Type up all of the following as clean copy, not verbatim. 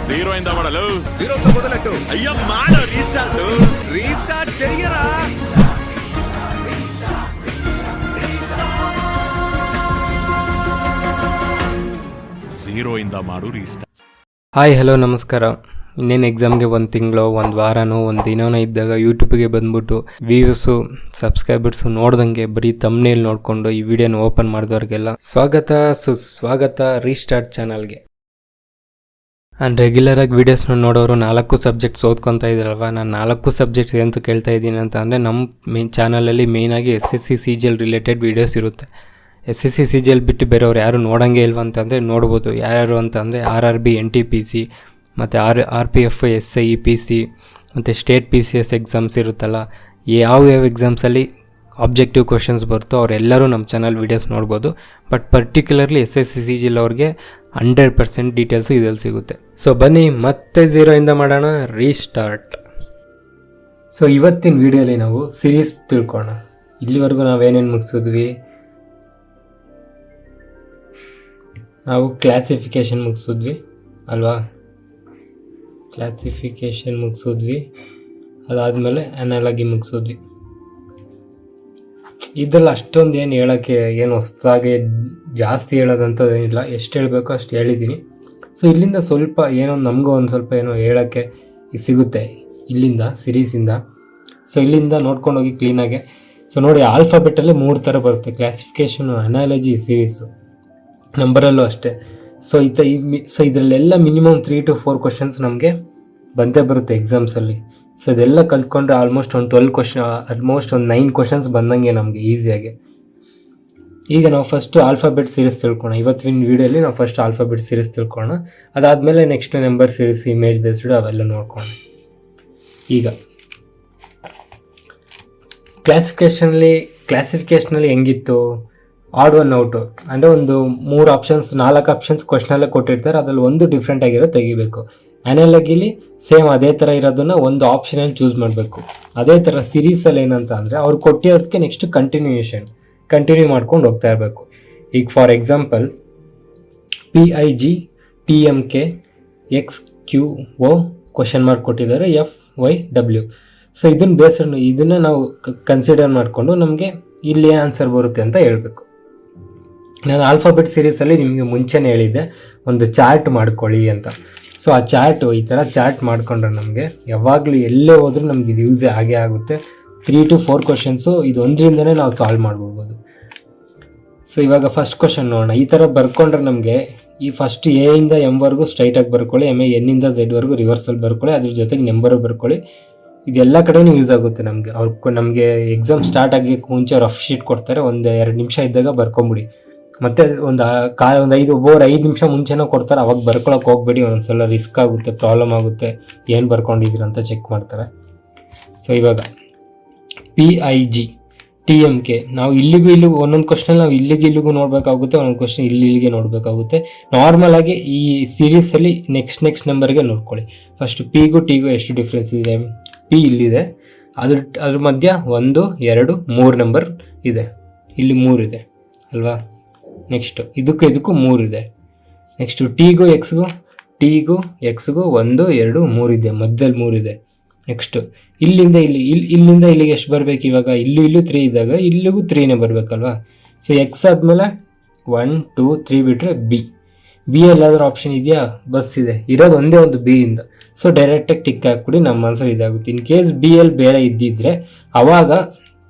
Zero అయిందా ಮಾಡಲು జీరోతో మొదలెట్టు. అయ్యో మాడ రీస్టార్ట్ రీస్టార్ట్ చెయ్యరా. జీరో ಇಂದ ಮಾಡು ರೀಸ್ಟಾರ್ಟ್. ಹಾಯ್ ಹಲೋ ನಮಸ್ಕಾರ. ಇನ್ನೇನು ಎಕ್ಸಾಮ್ಗೆ ಒಂದು ತಿಂಗಳು ಒಂದು ವಾರನೋ ಒಂದು ದಿನನೋ ಇದ್ದಾಗ ಯೂಟ್ಯೂಬ್ಗೆ ಬಂದ್ಬಿಟ್ಟು ವ್ಯೂಸು ಸಬ್ಸ್ಕ್ರೈಬರ್ಸು ನೋಡ್ದಂಗೆ ಬರೀ ತಮ್ನೇಲ್ ನೋಡಿಕೊಂಡು ಈ ವಿಡಿಯೋನ ಓಪನ್ ಮಾಡಿದವ್ರಿಗೆಲ್ಲ ಸುಸ್ವಾಗತ ರೀಸ್ಟಾರ್ಟ್ ಚಾನಲ್ಗೆ. ನಾನು ರೆಗ್ಯುಲರಾಗಿ ವೀಡಿಯೋಸ್ನ ನೋಡೋರು 4 ಸಬ್ಜೆಕ್ಟ್ಸ್ ಓದ್ಕೊತಾ ಇದ್ದೀರಲ್ವ. ನಾನು 4 ಸಬ್ಜೆಕ್ಟ್ಸ್ ಎಂತ ಕೇಳ್ತಾ ಇದ್ದೀನಿ ಅಂತ ಅಂದರೆ ನಮ್ಮ ಚಾನಲಲ್ಲಿ ಮೇಯ್ನಾಗಿ SSC CGL ರಿಲೇಟೆಡ್ ವೀಡಿಯೋಸ್ ಇರುತ್ತೆ. SSC CGL ಬಿಟ್ಟು ಬೇರೆಯವ್ರು ಯಾರು ನೋಡೋಂಗೆ ಇಲ್ವಂತಂದರೆ ನೋಡ್ಬೋದು. ಯಾರ್ಯಾರು ಅಂತಂದರೆ RRB NTPC ಮತ್ತು RPF SI PC ಮತ್ತು ಸ್ಟೇಟ್ PCS ಎಕ್ಸಾಮ್ಸ್ ಇರುತ್ತಲ್ಲ, ಯಾವ ಎಕ್ಸಾಮ್ಸಲ್ಲಿ ಆಬ್ಜೆಕ್ಟಿವ್ ಕ್ವಶನ್ಸ್ ಬರುತ್ತೋ ಅವರೆಲ್ಲರೂ ನಮ್ಮ ಚಾನಲ್ ವೀಡಿಯೋಸ್ ನೋಡ್ಬೋದು. ಬಟ್ ಪರ್ಟಿಕ್ಯುಲರ್ಲಿ SSC CGL ಅವ್ರಿಗೆ 100% ಡೀಟೇಲ್ಸು ಇದರಲ್ಲಿ ಸಿಗುತ್ತೆ. ಸೊ ಬನ್ನಿ ಮತ್ತೆ 0 ಇಂದ ಮಾಡೋಣ ರೀಸ್ಟಾರ್ಟ್. ಸೊ ಇವತ್ತಿನ ವೀಡಿಯೋಲಿ ನಾವು ಸಿರೀಸ್ ತಿಳ್ಕೊಳ್ಳೋಣ. ಇಲ್ಲಿವರೆಗೂ ನಾವೇನೇನು ಮುಗಿಸಿದ್ವಿ? ನಾವು ಕ್ಲಾಸಿಫಿಕೇಷನ್ ಮುಗಿಸಿದ್ವಿ ಅಲ್ವಾ, ಕ್ಲಾಸಿಫಿಕೇಷನ್ ಮುಗಿಸಿದ್ವಿ. ಅದಾದಮೇಲೆ ಅನಾಲಜಿ ಮುಗಿಸಿದ್ವಿ. ಇದರಲ್ಲಿ ಅಷ್ಟೊಂದು ಏನು ಹೇಳೋಕ್ಕೆ ಏನು ಹೊಸದಾಗಿ ಜಾಸ್ತಿ ಹೇಳೋದಂಥದ್ದೇನಿಲ್ಲ. ಎಷ್ಟು ಹೇಳಬೇಕೋ ಅಷ್ಟು ಹೇಳಿದ್ದೀನಿ. ಸೊ ಇಲ್ಲಿಂದ ಸ್ವಲ್ಪ ಏನೋ ನಮಗೂ ಒಂದು ಸ್ವಲ್ಪ ಏನೋ ಹೇಳೋಕ್ಕೆ ಸಿಗುತ್ತೆ ಇಲ್ಲಿಂದ ಸಿರೀಸಿಂದ. ಸೊ ಇಲ್ಲಿಂದ ನೋಡ್ಕೊಂಡೋಗಿ ಕ್ಲೀನಾಗೆ. ಸೊ ನೋಡಿ, ಆಲ್ಫಾಬೆಟಲ್ಲೇ 3 ಥರ ಬರುತ್ತೆ: ಕ್ಲಾಸಿಫಿಕೇಷನು, ಅನಾಲಜಿ, ಸಿರೀಸು. ನಂಬರಲ್ಲೂ ಅಷ್ಟೇ. ಸೊ ಇದರಲ್ಲೆಲ್ಲ ಮಿನಿಮಮ್ 3 to 4 ಕ್ವಶನ್ಸ್ ನಮಗೆ ಬಂದೇ ಬರುತ್ತೆ ಎಕ್ಸಾಮ್ಸಲ್ಲಿ. ಸೊ ಇದೆಲ್ಲ ಕಲ್ತ್ಕೊಂಡ್ರೆ ಆಲ್ಮೋಸ್ಟ್ ಒಂದು 12 ಕ್ವಶನ್, ಆಲ್ಮೋಸ್ಟ್ ಒಂದು 9 ಕ್ವಶನ್ಸ್ ಬಂದಂಗೆ ನಮಗೆ ಈಸಿಯಾಗಿ. ಈಗ ನಾವು ಫಸ್ಟು ಆಲ್ಫಾಬೆಟ್ ಸೀರೀಸ್ ತಿಳ್ಕೊಳ್ಳೋಣ. ಇವತ್ತಿನ ವೀಡಿಯೋಲಿ ನಾವು ಫಸ್ಟ್ ಆಲ್ಫಾಬೆಟ್ ಸೀರೀಸ್ ತಿಳ್ಕೊಳ್ಳೋಣ. ಅದಾದಮೇಲೆ next number series, image based ಅವೆಲ್ಲ ನೋಡ್ಕೊಳ್ಳೋಣ. ಈಗ ಕ್ಲಾಸಿಫಿಕೇಷನಲ್ಲಿ ಹೆಂಗಿತ್ತು? ಆಡ್ ಒನ್ ಔಟು ಅಂದರೆ ಒಂದು 4 ಆಪ್ಷನ್ಸ್ ಕ್ವಶನಲ್ಲೇ ಕೊಟ್ಟಿರ್ತಾರೆ. ಅದರಲ್ಲಿ ಒಂದು ಡಿಫ್ರೆಂಟ್ ಆಗಿರೋ ತೆಗಿಬೇಕು. ಅನಾಲಜಿಲಿ ಸೇಮ್ ಅದೇ ಥರ ಇರೋದನ್ನು ಒಂದು ಆಪ್ಷನಲ್ಲಿ ಚೂಸ್ ಮಾಡಬೇಕು. ಅದೇ ಥರ ಸಿರೀಸಲ್ಲಿ ಏನಂತ ಅಂದರೆ ಅವ್ರು ಕೊಟ್ಟಿರೋದಕ್ಕೆ ನೆಕ್ಸ್ಟ್ ಕಂಟಿನ್ಯೂ ಮಾಡ್ಕೊಂಡು ಹೋಗ್ತಾ ಇರಬೇಕು. ಈಗ for example PIG TMK XQO question mark ಕೊಟ್ಟಿದ್ದಾರೆ, FYW. ಸೊ ಇದನ್ನು ನಾವು ಕನ್ಸಿಡರ್ ಮಾಡಿಕೊಂಡು ನಮಗೆ ಇಲ್ಲಿ ಆನ್ಸರ್ ಬರುತ್ತೆ ಅಂತ ಹೇಳಬೇಕು. ನಾನು ಆಲ್ಫಾಬೆಟ್ ಸೀರೀಸಲ್ಲಿ ನಿಮಗೆ ಮುಂಚೆನೇ ಹೇಳಿದ್ದೆ ಒಂದು ಚಾರ್ಟ್ ಮಾಡ್ಕೊಳ್ಳಿ ಅಂತ. ಸೊ ಆ ಚಾರ್ಟು ಈ ಥರ ಚಾರ್ಟ್ ಮಾಡಿಕೊಂಡ್ರೆ ನಮಗೆ ಯಾವಾಗಲೂ ಎಲ್ಲೇ ಹೋದ್ರೂ ನಮ್ಗೆ ಇದು ಯೂಸೇ ಆಗೇ ಆಗುತ್ತೆ. 3 to 4 ಕ್ವಶನ್ಸು ಇದು ಒಂದರಿಂದನೇ ನಾವು ಸಾಲ್ವ್ ಮಾಡ್ಬೋದು. ಸೊ ಇವಾಗ ಫಸ್ಟ್ ಕ್ವಶನ್ ನೋಡೋಣ. ಈ ಥರ ಬರ್ಕೊಂಡ್ರೆ ನಮಗೆ ಈ ಫಸ್ಟ್ A ಇಂದ M ವರೆಗೂ ಸ್ಟ್ರೈಟಾಗಿ ಬರ್ಕೊಳ್ಳಿ, ಆಮೇಲೆ N ಇಂದ Z ವರೆಗೂ ರಿವರ್ಸಲ್ಲಿ ಬರ್ಕೊಳ್ಳಿ, ಅದ್ರ ಜೊತೆಗೆ ನಂಬರು ಬರ್ಕೊಳ್ಳಿ. ಇದೆಲ್ಲ ಕಡೆನೂ ಯೂಸ್ ಆಗುತ್ತೆ ನಮಗೆ. ನಮಗೆ ಎಕ್ಸಾಮ್ ಸ್ಟಾರ್ಟ್ ಆಗೋಕ್ಕೆ ಮುಂಚೆ ರಫ್ ಶೀಟ್ ಕೊಡ್ತಾರೆ, ಒಂದು 2 ನಿಮಿಷ ಇದ್ದಾಗ ಬರ್ಕೊಂಬಿಡಿ. ಮತ್ತು ಒಂದು 5 ನಿಮಿಷ ಮುಂಚೆನೂ ಕೊಡ್ತಾರೆ, ಅವಾಗ ಬರ್ಕೊಳಕ್ಕೆ ಹೋಗ್ಬೇಡಿ. ಒಂದೊಂದ್ಸಲ ರಿಸ್ಕ್ ಆಗುತ್ತೆ, ಪ್ರಾಬ್ಲಮ್ ಆಗುತ್ತೆ, ಏನು ಬರ್ಕೊಂಡಿದ್ದೀರ ಅಂತ ಚೆಕ್ ಮಾಡ್ತಾರೆ. ಸೊ ಇವಾಗ PIG TMK ನಾವು ಇಲ್ಲಿಗೂ ಒಂದೊಂದು ಕ್ವಶನಲ್ಲಿ ನಾವು ಇಲ್ಲಿಗೂ ನೋಡಬೇಕಾಗುತ್ತೆ, ಒಂದೊಂದು ಕ್ವಶನ್ ಇಲ್ಲಿಗೆ ನೋಡಬೇಕಾಗುತ್ತೆ. ನಾರ್ಮಲ್ ಆಗಿ ಈ ಸೀರೀಸಲ್ಲಿ ನೆಕ್ಸ್ಟ್ ನಂಬರ್ಗೆ ನೋಡ್ಕೊಳ್ಳಿ. ಫಸ್ಟ್ Pಗೂ Tಗೂ ಎಷ್ಟು ಡಿಫ್ರೆನ್ಸ್ ಇದೆ? P ಇಲ್ಲಿದೆ, ಅದ್ರ ಮಧ್ಯ 1 2 3 ನಂಬರ್ ಇದೆ, ಇಲ್ಲಿ 3 ಇದೆ ಅಲ್ವಾ. ನೆಕ್ಸ್ಟು ಇದಕ್ಕೂ 3 ಇದೆ. ನೆಕ್ಸ್ಟು Tಗೂ Xಗೂ 1 2 3 ಇದೆ, ಮಧ್ಯದಲ್ಲಿ 3 ಇದೆ. ನೆಕ್ಸ್ಟು ಇಲ್ಲಿಂದ ಇಲ್ಲಿಗೆ ಎಷ್ಟು ಬರಬೇಕು? ಇವಾಗ ಇಲ್ಲೂ 3 ಇದ್ದಾಗ ಇಲ್ಲಿಗೂ 3ನೇ ಬರಬೇಕಲ್ವಾ. ಸೊ X ಆದಮೇಲೆ 1 2 3 ಬಿಟ್ಟರೆ ಬಿ ಎಲ್ಲಾದರೂ ಆಪ್ಷನ್ ಇದೆಯಾ? ಬಸ್ ಇದೆ, ಇರೋದು ಒಂದೇ ಒಂದು B ಇಂದ. ಸೊ ಡೈರೆಕ್ಟಾಗಿ ಟಿಕ್ ಹಾಕ್ಬಿಡಿ, ನಮ್ಮ ಆನ್ಸರ್ ಇದಾಗುತ್ತೆ. ಇನ್ ಕೇಸ್ BL ಬೇರೆ ಇದ್ದಿದ್ರೆ ಅವಾಗ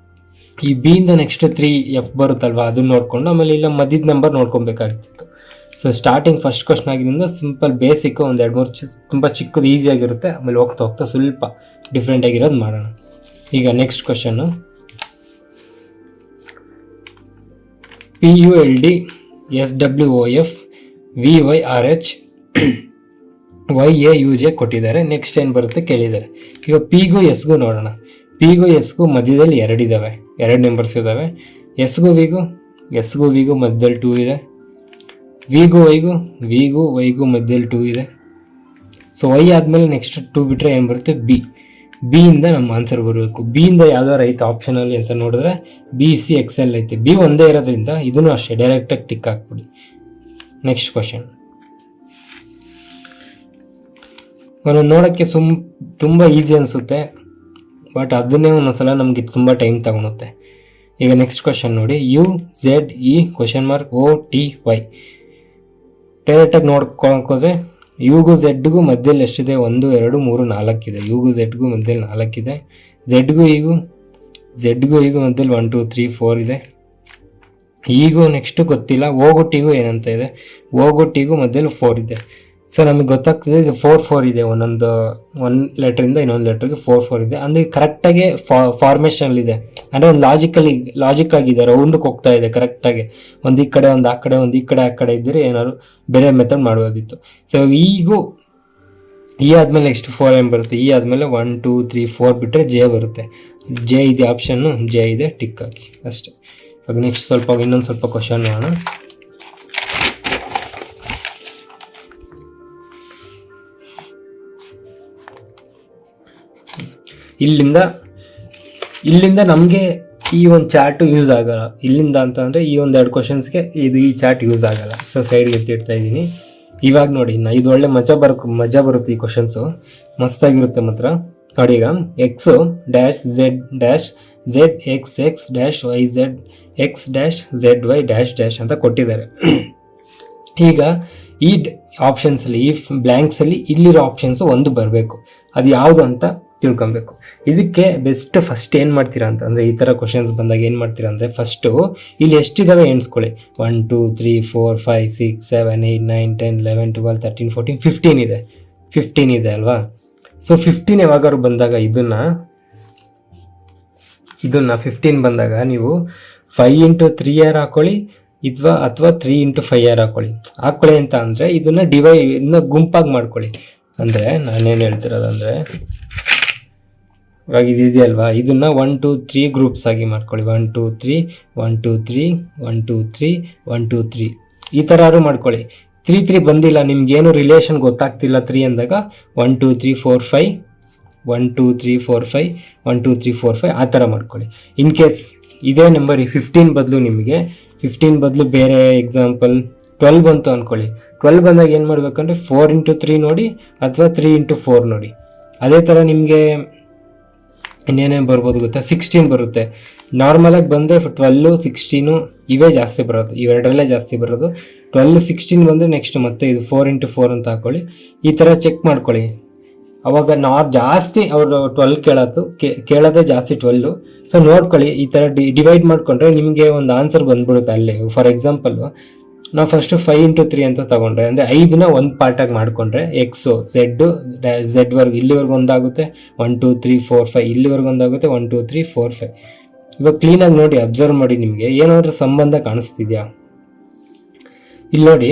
ಈ B ಇಂದ ನೆಕ್ಸ್ಟ್ 3F ಬರುತ್ತಲ್ವ, ಅದನ್ನ ನೋಡ್ಕೊಂಡು ಆಮೇಲೆ ಇಲ್ಲ ಮಧ್ಯದ ನಂಬರ್ ನೋಡ್ಕೊಬೇಕಾಗ್ತಿತ್ತು. ಸೊ ಸ್ಟಾರ್ಟಿಂಗ್ ಫಸ್ಟ್ ಕ್ವಶನ್ ಆಗಿದ್ದರಿಂದ ಸಿಂಪಲ್ ಬೇಸಿಕ್ ಒಂದು 2-3 ತುಂಬ ಚಿಕ್ಕದು ಈಸಿಯಾಗಿರುತ್ತೆ. ಆಮೇಲೆ ಹೋಗ್ತಾ ಸ್ವಲ್ಪ ಡಿಫ್ರೆಂಟ್ ಆಗಿರೋದು ಮಾಡೋಣ. ಈಗ next question PULD SWOF VYRH YAUJ ಕೊಟ್ಟಿದ್ದಾರೆ. ನೆಕ್ಸ್ಟ್ ಏನು ಬರುತ್ತೆ ಕೇಳಿದ್ದಾರೆ. ಈಗ Pಗೂ Sಗೂ ನೋಡೋಣ. Pಗೂ Sಗೂ ಮಧ್ಯದಲ್ಲಿ 2 ಇದ್ದಾವೆ, 2 ನಂಬರ್ಸ್ ಇದ್ದಾವೆ. Sಗೂ Vಗೂ ಮಧ್ಯದಲ್ಲಿ 2 ಇದೆ. Vಗೂ Yಗೂ ಮಧ್ಯದಲ್ಲಿ 2 ಇದೆ. ಸೊ Y ಆದಮೇಲೆ ನೆಕ್ಸ್ಟ್ 2 ಬಿಟ್ಟರೆ ಏನು ಬರುತ್ತೆ? B ಇಂದ ನಮ್ಮ ಆನ್ಸರ್ ಬರಬೇಕು. B ಇಂದ ಯಾವ್ದಾರು ಐತೆ ಆಪ್ಷನಲ್ಲಿ ಅಂತ ನೋಡಿದ್ರೆ BCXL ಐತೆ. B ಒಂದೇ ಇರೋದ್ರಿಂದ ಇದನ್ನು ಅಷ್ಟೇ ಡೈರೆಕ್ಟಾಗಿ ಟಿಕ್ ಹಾಕ್ಬಿಡಿ. ನೆಕ್ಸ್ಟ್ ಕ್ವಶನ್ ಒಂದೊಂದು ನೋಡೋಕ್ಕೆ ತುಂಬ ಈಸಿ ಅನಿಸುತ್ತೆ, ಬಟ್ ಅದನ್ನೇ ಒಂದೊಂದ್ಸಲ ನಮಗೆ ತುಂಬ ಟೈಮ್ ತಗೊಳುತ್ತೆ. ಈಗ ನೆಕ್ಸ್ಟ್ ಕ್ವಶನ್ ನೋಡಿ, UZE OTY. ಡೈರೆಕ್ಟಾಗಿ ನೋಡ್ಕೊಳಕೋದ್ರೆ ಯುಗೂ ಝೆಡ್ಗೂ ಮಧ್ಯದಲ್ಲಿ ಎಷ್ಟಿದೆ? 1 2 3 4 ಇದೆ. ಯುಗೂ ಝೆಡ್ಗೂ ಮಧ್ಯದಲ್ಲಿ 4 ಇದೆ. ಝೆಡ್ಗೂ ಈಗೂ ಮಧ್ಯದಲ್ಲಿ 1 2 3 4 ಇದೆ. ಈಗೂ ನೆಕ್ಸ್ಟು ಗೊತ್ತಿಲ್ಲ. ಓಗು ಟಿಗೂ ಏನಂತ ಇದೆ? ಓಗು ಟಿಗೂ ಮಧ್ಯದಲ್ಲಿ 4 ಇದೆ. ಸೊ ನಮಗೆ ಗೊತ್ತಾಗ್ತದೆ ಇದು 4 4 ಇದೆ. ಒಂದು ಲೆಟ್ರಿಂದ ಇನ್ನೊಂದು ಲೆಟ್ರಿಗೆ 4 4 ಇದೆ. ಅಂದರೆ ಕರೆಕ್ಟಾಗಿ ಫಾರ್ಮೇಷನಲ್ಲಿದೆ, ಅಂದರೆ ಒಂದು ಲಾಜಿಕ್ ಆಗಿದೆ, ರೌಂಡಕ್ಕೆ ಹೋಗ್ತಾ ಇದೆ ಕರೆಕ್ಟಾಗಿ. ಒಂದು ಈ ಕಡೆ ಒಂದು ಆ ಕಡೆ, ಒಂದು ಈ ಕಡೆ ಆ ಕಡೆ ಇದ್ದರೆ ಏನಾದ್ರು ಬೇರೆ ಮೆಥಡ್ ಮಾಡ್ಬೋದಿತ್ತು. ಸೊ ಈಗೂ ಈ ಆದಮೇಲೆ ನೆಕ್ಸ್ಟ್ 4 ಏನು ಬರುತ್ತೆ? ಈ ಆದಮೇಲೆ 1 2 3 4 ಬಿಟ್ಟರೆ ಜೆ ಬರುತ್ತೆ. ಜೆ ಇದೆ ಆಪ್ಷನ್ನು, ಜೆ ಇದೆ, ಟಿಕ್ ಹಾಕಿ ಅಷ್ಟೇ. ಇವಾಗ ನೆಕ್ಸ್ಟ್ ಇನ್ನೊಂದು ಸ್ವಲ್ಪ ಕ್ವಶನ್ ನೋಡೋಣ. ಇಲ್ಲಿಂದ ನಮಗೆ ಈ ಒಂದು ಚಾರ್ಟು ಯೂಸ್ ಆಗಲ್ಲ. ಇಲ್ಲಿಂದ ಅಂತಂದರೆ ಈ ಒಂದು 2 ಕ್ವಶನ್ಸ್ಗೆ ಈ ಚಾರ್ಟ್ ಯೂಸ್ ಆಗಲ್ಲ. ಸೊ ಸೈಡ್ಗೆ ಎತ್ತಿಡ್ತಾ ಇದ್ದೀನಿ. ಇವಾಗ ನೋಡಿ, ಇದು ಒಳ್ಳೆ ಮಜಾ ಬರುತ್ತೆ. ಈ ಕ್ವಶನ್ಸು ಮಸ್ತಾಗಿರುತ್ತೆ ಮಾತ್ರ. ನೋಡಿ, ಈಗ X dash Z dash Z X X dash Y Z X dash Z Y dash dash ಅಂತ ಕೊಟ್ಟಿದ್ದಾರೆ. ಈಗ ಈ ಆಪ್ಷನ್ಸಲ್ಲಿ, ಈ ಬ್ಲ್ಯಾಂಕ್ಸಲ್ಲಿ ಇಲ್ಲಿರೋ ಆಪ್ಷನ್ಸು ಒಂದು ಬರಬೇಕು. ಅದು ಯಾವುದು ಅಂತ ತಿಳ್ಕೊಬೇಕು. ಇದಕ್ಕೆ ಬೆಸ್ಟ್ ಫಸ್ಟ್ ಏನು ಮಾಡ್ತೀರಾ ಅಂತಂದರೆ, ಈ ಥರ ಕ್ವಶನ್ಸ್ ಬಂದಾಗ ಏನು ಮಾಡ್ತೀರಾ ಅಂದರೆ, ಫಸ್ಟು ಇಲ್ಲಿ ಎಷ್ಟಿದ್ದಾವೆ ಎಣಿಸ್ಕೊಳ್ಳಿ. 1 2 3 4 5 6 7 8 9 10 11 12 13 14 15 ಇದೆ. 15 ಇದೆ ಅಲ್ವಾ? ಸೊ 15 ಯಾವಾಗಾದ್ರು ಬಂದಾಗ ಇದನ್ನು 15 ಬಂದಾಗ ನೀವು 5 × 3 ಆರ್ ಹಾಕೊಳ್ಳಿ, ಅಥವಾ 3 × 5 ಆರ್ ಹಾಕೊಳ್ಳಿ ಅಂತ ಅಂದರೆ ಇದನ್ನು ಗುಂಪಾಗಿ ಮಾಡ್ಕೊಳ್ಳಿ. ಅಂದರೆ ನಾನೇನು ಹೇಳ್ತಿರೋದಂದರೆ, ಇವಾಗ ಇದೆಯಲ್ವಾ, ಇದನ್ನು 1 2 3 ಗ್ರೂಪ್ಸ್ ಆಗಿ ಮಾಡ್ಕೊಳ್ಳಿ. 1 2 3 1 2 3 1 2 3 1 2 3 ಈ ಥರ ಮಾಡ್ಕೊಳ್ಳಿ. 3 3 ಬಂದಿಲ್ಲ, ನಿಮ್ಗೇನು ರಿಲೇಷನ್ ಗೊತ್ತಾಗ್ತಿಲ್ಲ 3 ಅಂದಾಗ 1 2 3 4 5 1 2 3 4 5 1 2 3 4 5 ಆ ಥರ ಮಾಡ್ಕೊಳ್ಳಿ. ಇನ್ ಕೇಸ್ ಇದೇ ನಂಬರ್ 15 ಬದಲು ನಿಮಗೆ 15 ಬದಲು ಬೇರೆ ಎಕ್ಸಾಂಪಲ್ 12 ಬಂತು ಅಂದ್ಕೊಳ್ಳಿ. 12 ಬಂದಾಗ ಏನು ಮಾಡಬೇಕಂದ್ರೆ 4 × 3 ನೋಡಿ, ಅಥವಾ 3 × 4 ನೋಡಿ. ಅದೇ ಥರ ನಿಮಗೆ ಇನ್ನೇನೇನು ಬರ್ಬೋದು ಗೊತ್ತಾ? 16 ಬರುತ್ತೆ. ನಾರ್ಮಲಾಗಿ ಬಂದರೆ 12 16 ಇವೇ ಜಾಸ್ತಿ ಬರೋದು, ಇವೆರಡರಲ್ಲೇ ಜಾಸ್ತಿ ಬರೋದು. 12 16 ಬಂದರೆ ನೆಕ್ಸ್ಟ್ ಮತ್ತೆ ಇದು 4 × 4 ಅಂತ ಹಾಕೊಳ್ಳಿ. ಈ ಥರ ಚೆಕ್ ಮಾಡ್ಕೊಳ್ಳಿ. ಅವಾಗ ಜಾಸ್ತಿ ಅವರು 12 ಕೇಳೋದೇ ಜಾಸ್ತಿ 12. ಸೊ ನೋಡ್ಕೊಳ್ಳಿ, ಈ ಥರ ಡಿವೈಡ್ ಮಾಡಿಕೊಂಡ್ರೆ ನಿಮಗೆ ಒಂದು ಆನ್ಸರ್ ಬಂದ್ಬಿಡುತ್ತೆ ಅಲ್ಲೇ. ಫಾರ್ ಎಕ್ಸಾಂಪಲ್ಲು ನಾವು ಫಸ್ಟು 5 × 3 ಅಂತ ತೊಗೊಂಡ್ರೆ, ಅಂದರೆ 5ನ ಒಂದು ಪಾರ್ಟಾಗಿ ಮಾಡಿಕೊಂಡ್ರೆ ಎಕ್ಸು ಝೆಡ್ವರೆಗೂ ಇಲ್ಲಿವರೆಗೂ ಒಂದಾಗುತ್ತೆ, 1 2 3 4 5 ಇಲ್ಲಿವರೆಗೂ ಒಂದಾಗುತ್ತೆ, 1 2 3 4 5. ಇವಾಗ ಕ್ಲೀನಾಗಿ ನೋಡಿ, ಅಬ್ಸರ್ವ್ ಮಾಡಿ, ನಿಮಗೆ ಏನಾದರೂ ಸಂಬಂಧ ಕಾಣಿಸ್ತಿದ್ಯಾ? ಇಲ್ಲಿ ನೋಡಿ,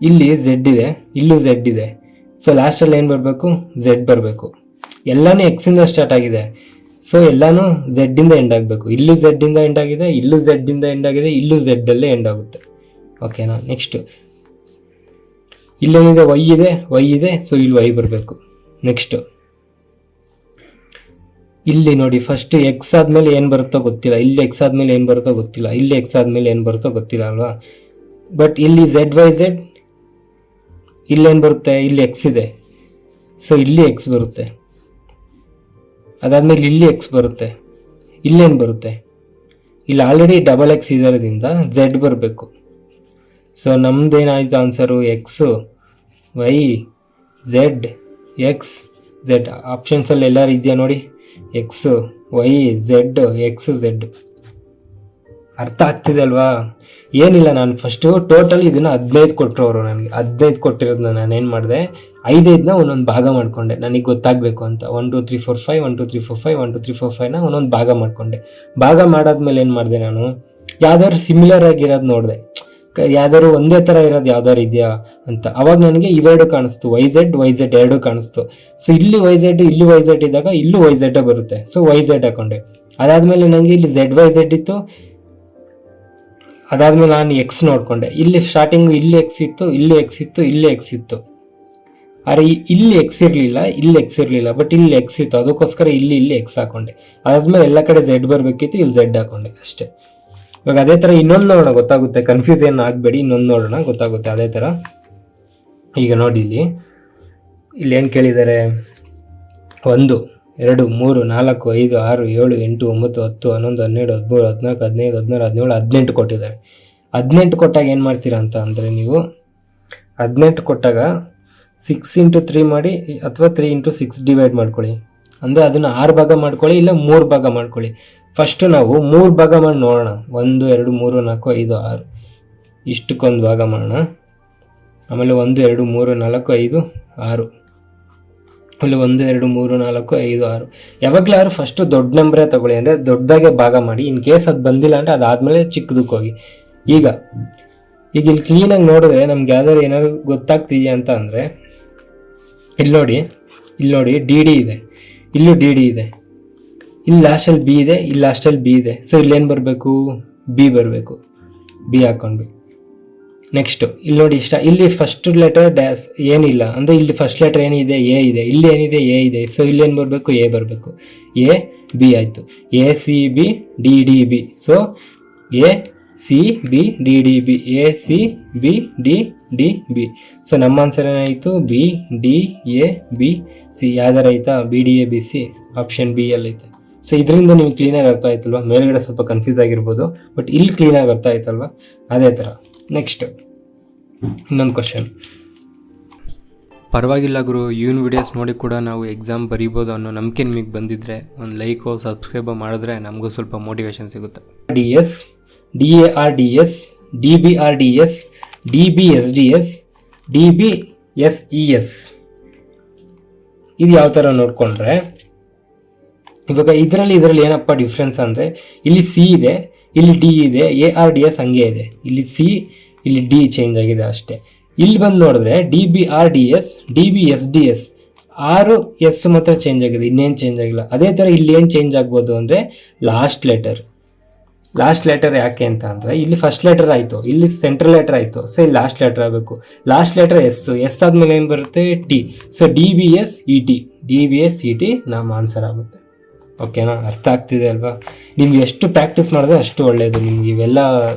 ಇಲ್ಲಿ ಝೆಡ್ ಇದೆ, ಇಲ್ಲೂ ಝೆಡ್ ಇದೆ. ಸೊ ಲಾಸ್ಟಲ್ಲಿ ಏನು ಬರಬೇಕು? ಝೆಡ್ ಬರಬೇಕು. ಎಲ್ಲನೂ ಎಕ್ಸಿಂದ ಸ್ಟಾರ್ಟ್ ಆಗಿದೆ, ಸೊ ಎಲ್ಲನೂ ಝೆಡ್ಡಿಂದ ಎಂಡ್ ಆಗಬೇಕು. ಇಲ್ಲಿ ಝೆಡ್ಡಿಂದ ಎಂಡ್ ಆಗಿದೆ, ಇಲ್ಲೂ ಝೆಡ್ಡಿಂದ ಎಂಡ್ ಆಗಿದೆ, ಇಲ್ಲೂ ಝೆಡ್ಡಲ್ಲೇ ಎಂಡ್ ಆಗುತ್ತೆ. ಓಕೆನಾ? ನೆಕ್ಸ್ಟು ಇಲ್ಲೇನಿದೆ? ವೈ ಇದೆ, ಸೊ ಇಲ್ಲಿ ವೈ ಬರಬೇಕು. ನೆಕ್ಸ್ಟು ಇಲ್ಲಿ ನೋಡಿ, ಫಸ್ಟ್ ಎಕ್ಸ್ ಆದಮೇಲೆ ಏನು ಬರುತ್ತೋ ಗೊತ್ತಿಲ್ಲ, ಇಲ್ಲಿ ಎಕ್ಸ್ ಆದಮೇಲೆ ಏನು ಬರುತ್ತೋ ಗೊತ್ತಿಲ್ಲ, ಇಲ್ಲಿ ಎಕ್ಸ್ ಆದಮೇಲೆ ಏನು ಬರುತ್ತೋ ಗೊತ್ತಿಲ್ಲ ಅಲ್ವಾ? ಬಟ್ ಇಲ್ಲಿ ಝೆಡ್ ವೈ ಝೆಡ್, ಇಲ್ಲೇನು ಬರುತ್ತೆ? ಇಲ್ಲಿ ಎಕ್ಸ್ ಇದೆ, ಸೊ ಇಲ್ಲಿ ಎಕ್ಸ್ ಬರುತ್ತೆ. ಅದಾದಮೇಲೆ ಇಲ್ಲಿ ಎಕ್ಸ್ ಬರುತ್ತೆ, ಇಲ್ಲೇನು ಬರುತ್ತೆ? ಇಲ್ಲಿ ಆಲ್ರೆಡಿ ಡಬಲ್ ಎಕ್ಸ್ ಇರೋದ್ರಿಂದ ಝೆಡ್ ಬರಬೇಕು. ಸೊ ನಮ್ದೇನಾಯಿತು answer? X Y Z X Z. ಆಪ್ಷನ್ಸಲ್ಲಿ ಎಲ್ಲರೂ ಇದೆಯಾ ನೋಡಿ, X Y Z X Z. ಅರ್ಥ ಆಗ್ತಿದೆ ಅಲ್ವಾ? ಏನಿಲ್ಲ, ನಾನು ಫಸ್ಟು ಟೋಟಲ್ ಇದನ್ನು 15 ಕೊಟ್ಟರು ಅವರು ನನಗೆ. 15 ಕೊಟ್ಟಿರೋದನ್ನ ನಾನೇನು ಮಾಡಿದೆ, 5 ಒಂದೊಂದು ಭಾಗ ಮಾಡಿಕೊಂಡೆ, ನನಗೆ ಗೊತ್ತಾಗಬೇಕು ಅಂತ. 1 2 3 4 5 1 2 3 4 5 1 2 3 4 5ನ ಒಂದೊಂದು ಭಾಗ ಮಾಡಿಕೊಂಡೆ. ಭಾಗ ಮಾಡಾದ್ಮೇಲೆ ಏನು ಮಾಡಿದೆ, ನಾನು ಯಾವ್ದಾದ್ರು ಸಿಮಿಲರ್ ಆಗಿರೋದು ನೋಡಿದೆ, ಯಾವ್ದಾದ್ರು ಒಂದೇ ಥರ ಇರೋದು ಯಾವ್ದಾರು ಇದೆಯಾ ಅಂತ. ಅವಾಗ ನನಗೆ ಇವೆರಡು ಕಾಣಿಸ್ತು, ವೈ ಝೆಡ್ ಎರಡು ಕಾಣಿಸ್ತು. ಸೊ ಇಲ್ಲಿ ವೈ ಝೆಡ್ ಇದ್ದಾಗ ಇಲ್ಲೂ ವೈ ಝೆಡ್ ಬರುತ್ತೆ, ಸೊ ವೈ ಝೆಡ್ ಹಾಕೊಂಡೆ. ಅದಾದಮೇಲೆ ನನಗೆ ಇಲ್ಲಿ ಝೆಡ್ ವೈ ಝೆಡ್ ಇತ್ತು. ಅದಾದಮೇಲೆ ನಾನು ಎಕ್ಸ್ ನೋಡಿಕೊಂಡೆ. ಇಲ್ಲಿ ಸ್ಟಾರ್ಟಿಂಗು ಇಲ್ಲಿ ಎಕ್ಸ್ ಇತ್ತು, ಇಲ್ಲಿ ಎಕ್ಸ್ ಇತ್ತು, ಇಲ್ಲಿ ಎಕ್ಸ್ ಇತ್ತು. ಆದರೆ ಇಲ್ಲಿ ಎಕ್ಸ್ ಇರಲಿಲ್ಲ, ಇಲ್ಲಿ ಎಕ್ಸ್ ಇರಲಿಲ್ಲ, ಬಟ್ ಇಲ್ಲಿ ಎಕ್ಸ್ ಇತ್ತು, ಅದಕ್ಕೋಸ್ಕರ ಇಲ್ಲಿ ಎಕ್ಸ್ ಹಾಕೊಂಡೆ. ಅದಾದಮೇಲೆ ಎಲ್ಲ ಕಡೆ ಝೆಡ್ ಬರಬೇಕಿತ್ತು, ಇಲ್ಲಿ ಝೆಡ್ ಹಾಕೊಂಡೆ ಅಷ್ಟೇ. ಇವಾಗ ಅದೇ ಥರ ಇನ್ನೊಂದು ನೋಡೋಣ, ಗೊತ್ತಾಗುತ್ತೆ. ಕನ್ಫ್ಯೂಸ್ ಏನು ಆಗಬೇಡಿ, ಇನ್ನೊಂದು ನೋಡೋಣ, ಗೊತ್ತಾಗುತ್ತೆ ಅದೇ ಥರ. ಈಗ ನೋಡಿ, ಇಲ್ಲಿ ಇಲ್ಲಿ ಏನು ಕೇಳಿದ್ದಾರೆ, 1 2 3 4 5 6 7 8 9 10 11 12 13 14 15 16 17 18 ಕೊಟ್ಟಿದ್ದಾರೆ. 18 ಕೊಟ್ಟಾಗ ಏನು ಮಾಡ್ತೀರಾ ಅಂತ ಅಂದರೆ, ನೀವು 18 ಕೊಟ್ಟಾಗ 6 × 3 ಮಾಡಿ ಅಥವಾ 3 × 6 ಡಿವೈಡ್ ಮಾಡ್ಕೊಳ್ಳಿ. ಅಂದರೆ ಅದನ್ನು 6 ಭಾಗ ಮಾಡ್ಕೊಳ್ಳಿ, ಇಲ್ಲ 3 ಭಾಗ ಮಾಡ್ಕೊಳ್ಳಿ. ಫಸ್ಟು ನಾವು 3 ಭಾಗ ಮಾಡಿ ನೋಡೋಣ. 1 2 3 4 5 6 ಇಷ್ಟಕ್ಕೊಂದು ಭಾಗ ಮಾಡೋಣ. ಆಮೇಲೆ 1 2 3 4 5 6 ಆಮೇಲೆ 1 2 3 4 5 6. ಯಾವಾಗಲಾದ್ರು ಫಸ್ಟು ದೊಡ್ಡ ನಂಬರೇ ತಗೊಳ್ಳಿ, ಅಂದರೆ ದೊಡ್ಡದಾಗೆ ಭಾಗ ಮಾಡಿ. ಇನ್ ಕೇಸ್ ಅದು ಬಂದಿಲ್ಲ ಅಂದರೆ ಅದಾದಮೇಲೆ ಚಿಕ್ಕದಕ್ಕೆ ಹೋಗಿ. ಈಗ ಇಲ್ಲಿ ಕ್ಲೀನಾಗಿ ನೋಡಿದ್ರೆ ನಮ್ಗೆ ಯಾವ್ದಾದ್ರು ಏನಾದ್ರು ಗೊತ್ತಾಗ್ತಿದೆಯಾ ಅಂತ ಅಂದರೆ, ಇಲ್ಲಿ ನೋಡಿ ಡಿ ಡಿ ಇದೆ, ಇಲ್ಲೂ ಡಿ ಡಿ ಇದೆ, ಇಲ್ಲಿ ಲಾಸ್ಟಲ್ಲಿ ಬಿ ಇದೆ, ಇಲ್ಲಿ ಲಾಸ್ಟಲ್ಲಿ ಬಿ ಇದೆ. ಸೊ ಇಲ್ಲೇನು ಬರಬೇಕು, ಬಿ ಬರಬೇಕು. ಬಿ ಹಾಕ್ಕೊಂಡ್ವಿ. ನೆಕ್ಸ್ಟು ಇಲ್ಲಿ ನೋಡಿ ಇಲ್ಲಿ ಫಸ್ಟ್ ಲೆಟರ್ ಡ್ಯಾಸ್ ಏನಿಲ್ಲ, ಅಂದರೆ ಇಲ್ಲಿ ಫಸ್ಟ್ ಲೆಟರ್ ಏನಿದೆ, ಎ ಇದೆ. ಇಲ್ಲಿ ಏನಿದೆ, ಎ ಇದೆ. ಸೊ ಇಲ್ಲೇನು ಬರಬೇಕು, ಎ ಬರಬೇಕು. ಎ ಬಿ ಆಯಿತು. A C B D D B. So A C B D D B, A C B D D B. So ನಮ್ಮ ಆನ್ಸರ್ ಏನಾಯಿತು, B D A B C. ಯಾವ್ದಾರ ಆಯಿತಾ, B D A B C option B ಅಲ್ಲಿ ಐತೆ. So ಇದರಿಂದ ನಿಮ್ಗೆ ಕ್ಲೀನಾಗಿ ಅರ್ಥ ಆಯ್ತಲ್ವ. ಮೇಲ್ಗಡೆ ಸ್ವಲ್ಪ ಕನ್ಫ್ಯೂಸ್ ಆಗಿರ್ಬೋದು, ಬಟ್ ಇಲ್ಲಿ ಕ್ಲೀನಾಗಿ ಅರ್ಥ ಆಯ್ತಲ್ವ. ಅದೇ ಥರ ನೆಕ್ಸ್ಟ್ ಇನ್ನೊಂದು ಕ್ವಶನ್. ಪರವಾಗಿಲ್ಲ ಗುರು, ಇವನ್ ವಿಡಿಯೋಸ್ ನೋಡಿ ಕೂಡ ನಾವು ಎಕ್ಸಾಮ್ ಬರೀಬೋದು ಅನ್ನೋ ನಂಬಿಕೆ ನಿಮಗೆ ಬಂದಿದ್ದರೆ ಒಂದು ಲೈಕು ಸಬ್ಸ್ಕ್ರೈಬ್ ಮಾಡಿದ್ರೆ ನಮಗೂ ಸ್ವಲ್ಪ ಮೋಟಿವೇಶನ್ ಸಿಗುತ್ತೆ. D S, D A R D S, D B R D S, D B S D S, D B S E S. ಇದು ಯಾವ ಥರ ನೋಡಿಕೊಂಡ್ರೆ, ಇವಾಗ ಇದರಲ್ಲಿ ಏನಪ್ಪ ಡಿಫ್ರೆನ್ಸ್ ಅಂದರೆ, ಇಲ್ಲಿ ಸಿ ಇದೆ, ಇಲ್ಲಿ ಡಿ ಇದೆ, ಎ ಆರ್ ಡಿ ಎಸ್ ಹಂಗೆ ಇದೆ. ಇಲ್ಲಿ ಸಿ, ಇಲ್ಲಿ ಡಿ ಚೇಂಜ್ ಆಗಿದೆ ಅಷ್ಟೇ. ಇಲ್ಲಿ ಬಂದು ನೋಡಿದ್ರೆ D B R D S, D B S D S 6 S ಮಾತ್ರ ಚೇಂಜ್ ಆಗಿದೆ, ಇನ್ನೇನು ಚೇಂಜ್ ಆಗಿಲ್ಲ. ಅದೇ ಥರ ಇಲ್ಲಿ ಏನು ಚೇಂಜ್ ಆಗ್ಬೋದು ಅಂದರೆ ಲಾಸ್ಟ್ ಲೆಟರ್ ಯಾಕೆ ಅಂತ ಅಂದರೆ, ಇಲ್ಲಿ ಫಸ್ಟ್ ಲೆಟರ್ ಆಯಿತು, ಇಲ್ಲಿ ಸೆಂಟ್ರಲ್ ಲೆಟರ್ ಆಯಿತು. ಸೊ ಇಲ್ಲಿ ಲಾಸ್ಟ್ ಲೆಟರ್ ಆಗಬೇಕು. ಲಾಸ್ಟ್ ಲೆಟರ್ ಎಸ್ ಆದಮೇಲೆ ಏನು ಬರುತ್ತೆ, T. So D B S E T, D B S E T ನಮ್ಮ ಆನ್ಸರ್ ಆಗುತ್ತೆ. ಓಕೆನಾ, ಅರ್ಥ ಆಗ್ತಿದೆ ಅಲ್ವಾ. ನಿಮ್ಗೆ ಎಷ್ಟು ಪ್ರಾಕ್ಟೀಸ್ ಮಾಡಿದ್ರೆ ಅಷ್ಟು ಒಳ್ಳೆಯದು. ನಿಮ್ಗೆ ಇವೆಲ್ಲ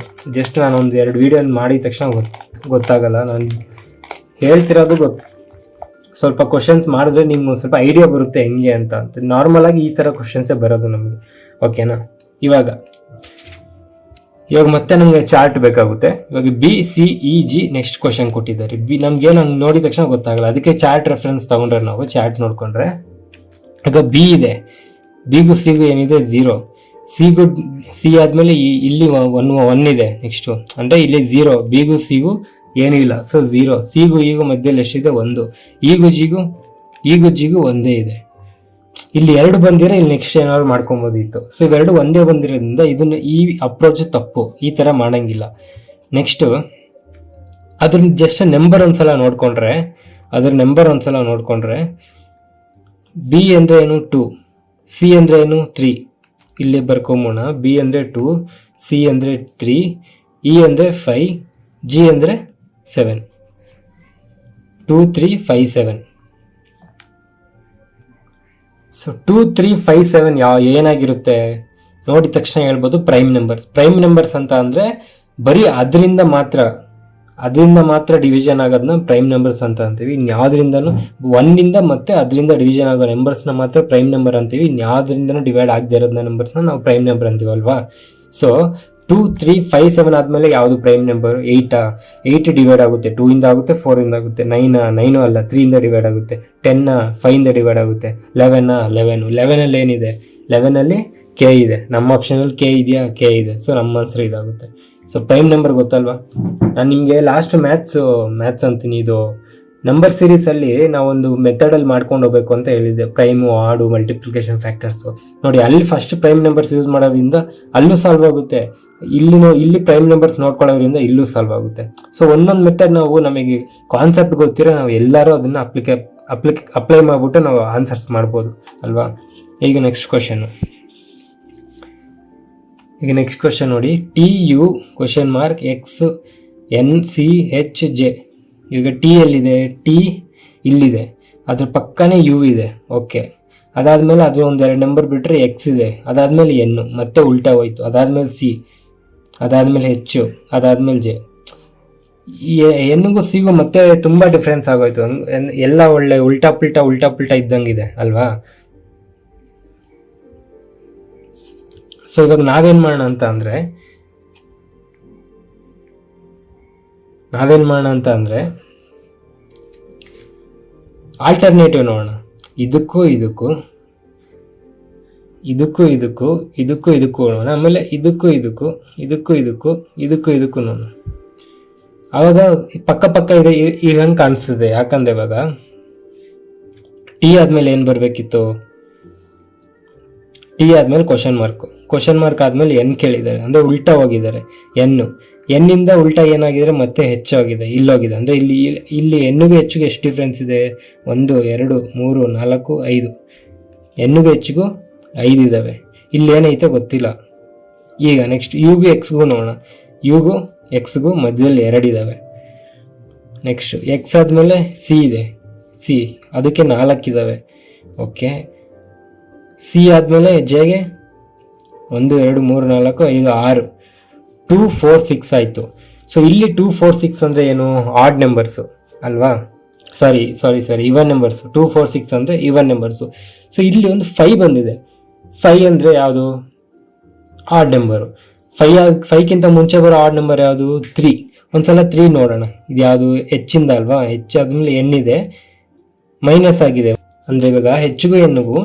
ಜಸ್ಟ್ ನಾನು 1-2 ವೀಡಿಯೋ ಮಾಡಿದ ತಕ್ಷಣ ಗೊತ್ತಾಗಲ್ಲ. ನಾನು ಹೇಳ್ತಿರೋದು ಸ್ವಲ್ಪ ಕ್ವಶನ್ಸ್ ಮಾಡಿದ್ರೆ ನಿಮ್ಗೆ ಸ್ವಲ್ಪ ಐಡಿಯಾ ಬರುತ್ತೆ ಹೆಂಗೆ ಅಂತ. ನಾರ್ಮಲಾಗಿ ಈ ಥರ ಕ್ವಶನ್ಸೇ ಬರೋದು ನಮಗೆ. ಓಕೆನಾ, ಇವಾಗ ಮತ್ತೆ ನಮಗೆ ಚಾರ್ಟ್ ಬೇಕಾಗುತ್ತೆ. ಇವಾಗ B C E G next question ಕೊಟ್ಟಿದ್ದಾರೆ. ನಮ್ಗೆ ನಂಗೆ ನೋಡಿದ ತಕ್ಷಣ ಗೊತ್ತಾಗಲ್ಲ, ಅದಕ್ಕೆ ಚಾರ್ಟ್ ರೆಫರೆನ್ಸ್ ತೊಗೊಂಡ್ರೆ ನಾವು ಚಾರ್ಟ್ ನೋಡಿಕೊಂಡ್ರೆ, ಈಗ ಬಿ ಇದೆ, ಬಿಗೂ ಸಿಗೂ ಏನಿದೆ 0, ಸಿ ಆದಮೇಲೆ ಇಲ್ಲಿ 1 ಇದೆ ನೆಕ್ಸ್ಟು, ಅಂದರೆ ಇಲ್ಲಿ 0, ಬಿಗೂ ಸಿಗೂ ಏನೂ ಇಲ್ಲ. ಸೊ 0, ಸಿಗೂ ಈಗೂ ಮಧ್ಯದಲ್ಲಿ ಎಷ್ಟಿದೆ, 1, ಈಗೂ ಜಿಗೂ ಒಂದೇ ಇದೆ. ಇಲ್ಲಿ 2 ಬಂದಿರೋ, ಇಲ್ಲಿ ನೆಕ್ಸ್ಟ್ ಏನಾದ್ರು ಮಾಡ್ಕೊಬೋದಿತ್ತು. ಸೊ ಇವೆರಡು ಒಂದೇ ಬಂದಿರೋದ್ರಿಂದ ಇದನ್ನು ಈ ಅಪ್ರೋಚ್ ತಪ್ಪು, ಈ ಥರ ಮಾಡೋಂಗಿಲ್ಲ. ನೆಕ್ಸ್ಟು ಅದ್ರ ಜಸ್ಟ್ ನಂಬರ್ ಒಂದ್ಸಲ ನೋಡಿಕೊಂಡ್ರೆ ಬಿ ಅಂದರೆ ಏನು 2, ಸಿ ಅಂದರೆ ಏನು 3, ಇಲ್ಲಿ ಬರ್ಕೊಂಬೋಣ. ಬಿ ಅಂದರೆ 2, ಸಿ ಅಂದರೆ 3, ಇ ಅಂದರೆ 5, ಜಿ ಅಂದರೆ 7. 2 3 5 7. ಸೊ 2 3 5 7 ಏನಾಗಿರುತ್ತೆ ನೋಡಿದ ತಕ್ಷಣ ಹೇಳ್ಬೋದು ಪ್ರೈಮ್ ನಂಬರ್ಸ್ ಅಂತ ಅಂದರೆ ಬರೀ ಅದರಿಂದ ಮಾತ್ರ ಡಿವಿಷನ್ ಆಗೋದನ್ನ ಪ್ರೈಮ್ ನಂಬರ್ಸ್ ಅಂತ ಅಂತೀವಿ. ಇನ್ಯಾವುದರಿಂದನೂ 1ಇಂದ ಮತ್ತೆ ಅದರಿಂದ ಡಿವಿಷನ್ ಆಗೋ ನಂಬರ್ಸ್ನ ಮಾತ್ರ ಪ್ರೈಮ್ ನಂಬರ್ ಅಂತೀವಿ. ಇನ್ಯಾವುದರಿಂದನೂ ಡಿವೈಡ್ ಆಗದೆ ಇರೋದನ್ನ ನಂಬರ್ಸ್ನ ನಾವು ಪ್ರೈಮ್ ನಂಬರ್ ಅಂತೀವಲ್ವಾ. ಸೊ 2 3 5 7 ಆದಮೇಲೆ ಯಾವುದು ಪ್ರೈಮ್ ನಂಬರ್, 8 ಡಿವೈಡ್ ಆಗುತ್ತೆ, 2ಇಂದ ಆಗುತ್ತೆ, 4ಇಂದ ಆಗುತ್ತೆ, 9 ಅಲ್ಲ 3ಇಂದ ಡಿವೈಡ್ ಆಗುತ್ತೆ, 10 5ಇಂದ ಡಿವೈಡ್ ಆಗುತ್ತೆ, 11 ಏನಿದೆ, 11 ಕೆ ಇದೆ. ನಮ್ಮ ಆಪ್ಷನಲ್ಲಿ ಕೆ ಇದೆಯಾ, ಕೆ ಇದೆ. ಸೊ ನಮ್ಮ ಆನ್ಸರ್ ಇದಾಗುತ್ತೆ. ಸೊ ಪ್ರೈಮ್ ನಂಬರ್ ಗೊತ್ತಲ್ವಾ. ನಾನು ನಿಮಗೆ ಲಾಸ್ಟ್ ಮ್ಯಾಥ್ಸ್ ಅಂತೀನಿ, ಇದು ನಂಬರ್ ಸೀರೀಸಲ್ಲಿ ನಾವೊಂದು ಮೆಥಡಲ್ಲಿ ಮಾಡ್ಕೊಂಡು ಹೋಗ್ಬೇಕು ಅಂತ ಹೇಳಿದ್ದೆ. ಪ್ರೈಮು, ಆಡು, ಮಲ್ಟಿಪ್ಲಿಕೇಶನ್, ಫ್ಯಾಕ್ಟರ್ಸು ನೋಡಿ. ಅಲ್ಲಿ ಫಸ್ಟ್ ಪ್ರೈಮ್ ನಂಬರ್ಸ್ ಯೂಸ್ ಮಾಡೋದ್ರಿಂದ ಅಲ್ಲೂ ಸಾಲ್ವ್ ಆಗುತ್ತೆ, ಇಲ್ಲಿ ಪ್ರೈಮ್ ನಂಬರ್ಸ್ ನೋಡ್ಕೊಳ್ಳೋದ್ರಿಂದ ಇಲ್ಲೂ ಸಾಲ್ವ್ ಆಗುತ್ತೆ. ಸೊ ಒಂದೊಂದು ಮೆಥಡ್ ನಮಗೆ ಕಾನ್ಸೆಪ್ಟ್ ಗೊತ್ತಿರೋ ನಾವು ಎಲ್ಲರೂ ಅದನ್ನು ಅಪ್ಲೈ ಮಾಡಿಬಿಟ್ಟು ನಾವು ಆನ್ಸರ್ಸ್ ಮಾಡ್ಬೋದು ಅಲ್ವಾ. ಈಗ ನೆಕ್ಸ್ಟ್ ಕ್ವಶನ್ ನೋಡಿ, TU XNCHJ. ಈಗ ಟಿ ಎಲ್ಲಿದೆ, ಟಿ ಇಲ್ಲಿದೆ, ಅದ್ರ ಪಕ್ಕನೇ ಯು ಇದೆ. ಓಕೆ, ಅದಾದಮೇಲೆ ಅದು 1-2 ನಂಬರ್ ಬಿಟ್ಟರೆ ಎಕ್ಸ್ ಇದೆ, ಅದಾದಮೇಲೆ ಎನ್ನು, ಮತ್ತೆ ಉಲ್ಟಾ ಹೋಯ್ತು, ಅದಾದಮೇಲೆ ಸಿ, ಅದಾದಮೇಲೆ ಹೆಚ್ಚು, ಅದಾದಮೇಲೆ ಜೆ. ಎನ್ನಿಗೂ ಸಿಗೂ ಮತ್ತೆ ತುಂಬ ಡಿಫ್ರೆನ್ಸ್ ಆಗೋಯ್ತು. ಎಲ್ಲ ಒಳ್ಳೆ ಉಲ್ಟಾ ಪುಲ್ಟಾ ಇದ್ದಂಗಿದೆ ಅಲ್ವಾ. ಸೊ ಇವಾಗ ನಾವೇನು ಮಾಡೋಣ ಅಂತ ಅಂದರೆ ಆಲ್ಟರ್ನೇಟಿವ್ ನೋಡೋಣ. ಇದಕ್ಕೂ ನೋಡೋಣ, ಆಮೇಲೆ ಇದಕ್ಕೂ ನೋಡೋಣ. ಆವಾಗ ಪಕ್ಕ ಇದೆ ಇರಂಗೆ ಕಾಣಿಸ್ತದೆ. ಯಾಕಂದರೆ ಇವಾಗ ಟಿ ಆದಮೇಲೆ ಏನು ಬರಬೇಕಿತ್ತು, ಟಿ ಆದಮೇಲೆ ಕ್ವಶನ್ ಮಾರ್ಕ್ ಆದಮೇಲೆ ಎನ್ ಕೇಳಿದ್ದಾರೆ, ಅಂದರೆ ಉಲ್ಟಾ ಹೋಗಿದ್ದಾರೆ. ಎನ್ನಿಂದ ಉಲ್ಟಾ ಏನಾಗಿದ್ರೆ ಮತ್ತೆ ಹೆಚ್ಚಾಗಿದೆ, ಇಲ್ಲೋಗಿದೆ. ಅಂದರೆ ಇಲ್ಲಿ ಎನ್ನಿಗೂ ಹೆಚ್ಚಿಗೆ ಎಷ್ಟು ಡಿಫ್ರೆನ್ಸ್ ಇದೆ? 1 2 3 4 5. ಎನ್ನಿಗೂ ಹೆಚ್ಚಿಗೂ 5 ಇದ್ದಾವೆ. ಇಲ್ಲಿ ಏನೈತೆ ಗೊತ್ತಿಲ್ಲ. ಈಗ ನೆಕ್ಸ್ಟ್ ಯುಗೂ ಎಕ್ಸ್ಗೂ ನೋಡೋಣ. ಯುಗೂ ಎಕ್ಸ್ಗೂ ಮಧ್ಯದಲ್ಲಿ 2 ಇದ್ದಾವೆ. ನೆಕ್ಸ್ಟ್ ಎಕ್ಸ್ ಆದಮೇಲೆ ಸಿ ಇದೆ, ಅದಕ್ಕೆ 4 ಇದ್ದಾವೆ. ಓಕೆ, ಸಿ ಆದಮೇಲೆ ಜೆಗೆ 1 2 3 4 5 6 2 4 6 ಆಯಿತು. ಸೊ ಇಲ್ಲಿ 2 4 6 ಅಂದರೆ ಏನು? ಆಡ್ ನಂಬರ್ಸು ಅಲ್ವಾ. ಸಾರಿ ಇವನ್ ನಂಬರ್ಸು. 2 4 6 ಅಂದರೆ ಇವನ್ ನಂಬರ್ಸು. ಸೊ ಇಲ್ಲಿ ಒಂದು 5 ಬಂದಿದೆ. 5 ಅಂದರೆ ಯಾವುದು? Add number. 5ಕ್ಕಿಂತ ಮುಂಚೆ ಬರೋ ಆಡ್ ನಂಬರ್ ಯಾವುದು? 3. ಒಂದ್ಸಲ 3 ನೋಡೋಣ. ಇದು ಯಾವುದು? ಹೆಚ್ಚಿಂದ ಅಲ್ವಾ. ಹೆಚ್ಚಾದ್ಮೇಲೆ ಎನ್ನಿದೆ, ಮೈನಸ್ ಆಗಿದೆ. ಅಂದರೆ ಇವಾಗ ಹೆಚ್ಚಿಗೂ ಎನ್ನಿಗೂ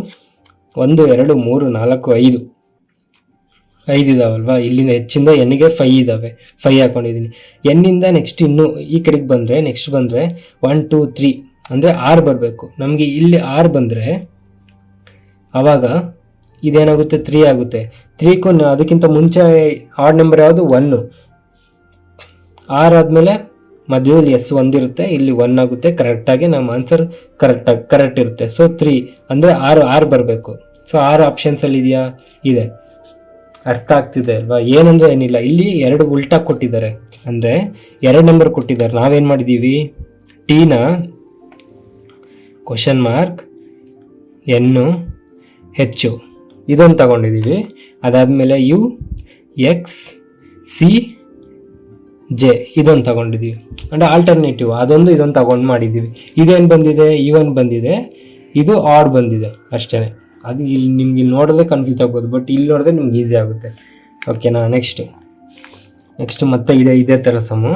1 2 3 4 5 ಇದಾವಲ್ವಾ. ಇಲ್ಲಿಂದ ಹೆಚ್ಚಿಂದ ಎನ್ನಿಗೆ 5 ಇದ್ದಾವೆ. 5 ಹಾಕೊಂಡಿದ್ದೀನಿ. ಎನ್ನಿಂದ ನೆಕ್ಸ್ಟ್ ಇನ್ನೂ ಈ ಕಡೆಗೆ ಬಂದರೆ 1 2 3 ಅಂದರೆ 6 ಬರಬೇಕು ನಮಗೆ. ಇಲ್ಲಿ 6 ಬಂದರೆ ಆವಾಗ ಇದೇನಾಗುತ್ತೆ? 3 ಆಗುತ್ತೆ. 3ಕ್ಕೂ ಅದಕ್ಕಿಂತ ಮುಂಚೆ ಆಡ್ ನಂಬರ್ ಯಾವುದು? 1. 6 ಆದಮೇಲೆ ಮಧ್ಯದಲ್ಲಿ ಎಸ್ 1 ಇರುತ್ತೆ, ಇಲ್ಲಿ 1 ಆಗುತ್ತೆ. ಕರೆಕ್ಟಾಗಿ ನಮ್ಮ ಆನ್ಸರ್ ಕರೆಕ್ಟ್ ಇರುತ್ತೆ. ಸೊ 3 ಅಂದರೆ 6 ಬರಬೇಕು. ಸೊ 6 ಆಪ್ಷನ್ಸಲ್ಲಿ ಇದೆಯಾ? ಇದೆ. ಅರ್ಥ ಆಗ್ತಿದೆ ಅಲ್ವಾ? ಏನಂದರೆ ಏನಿಲ್ಲ, ಇಲ್ಲಿ 2 ಉಲ್ಟಾ ಕೊಟ್ಟಿದ್ದಾರೆ, ಅಂದರೆ 2 ನಂಬರ್ ಕೊಟ್ಟಿದ್ದಾರೆ. ನಾವೇನು ಮಾಡಿದ್ದೀವಿ? ಟಿನ ಕ್ವಶನ್ ಮಾರ್ಕ್ ಎನ್ನು ಹೆಚ್ಚು ಇದೊಂದು ತಗೊಂಡಿದ್ದೀವಿ. ಅದಾದಮೇಲೆ ಯು ಎಕ್ಸ್ ಸಿ ಜೆ ಇದೊಂದು ತಗೊಂಡಿದ್ದೀವಿ. ಅಂದರೆ ಆಲ್ಟರ್ನೇಟಿವ್ ಇದೊಂದು ತಗೊಂಡು ಮಾಡಿದ್ದೀವಿ. ಇದೇನು ಬಂದಿದೆ? ಇವನ್ ಬಂದಿದೆ, ಇದು ಆಡ್ ಬಂದಿದೆ ಅಷ್ಟೇ. ಅದು ಇಲ್ಲಿ ನಿಮ್ಗೆ ಇಲ್ಲಿ ನೋಡಿದ್ರೆ ಕನ್ಫ್ಯೂಸ್ ಆಗ್ಬೋದು, ಬಟ್ ಇಲ್ಲಿ ನೋಡಿದ್ರೆ ನಿಮ್ಗೆ ಈಸಿ ಆಗುತ್ತೆ. ಓಕೆನಾ. ನೆಕ್ಸ್ಟ್ ಮತ್ತೆ ಇದೇ ಥರ ಸಮ್ಮು